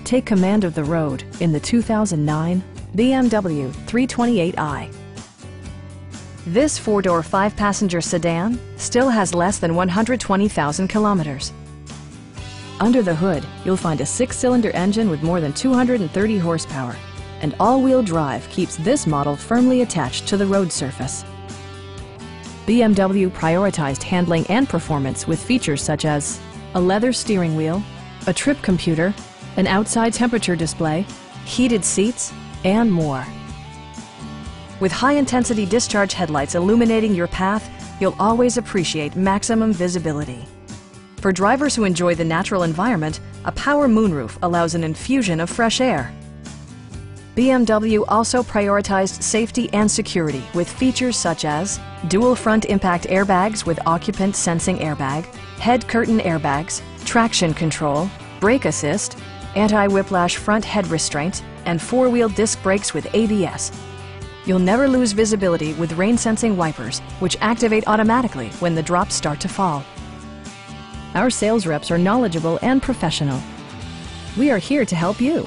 Take command of the road in the 2009 BMW 328i. This four-door, five-passenger sedan still has less than 120,000 kilometers. Under the hood, you'll find a six-cylinder engine with more than 230 horsepower, and all-wheel drive keeps this model firmly attached to the road surface. BMW prioritized handling and performance with features such as a leather steering wheel, a trip computer, an outside temperature display, heated seats, and more. With high-intensity discharge headlights illuminating your path, you'll always appreciate maximum visibility. For drivers who enjoy the natural environment, a power moonroof allows an infusion of fresh air. BMW also prioritized safety and security with features such as dual front impact airbags with occupant sensing airbag, head curtain airbags, traction control, brake assist, anti-whiplash front head restraint, and four-wheel disc brakes with ABS. You'll never lose visibility with rain-sensing wipers, which activate automatically when the drops start to fall. Our sales reps are knowledgeable and professional. We are here to help you.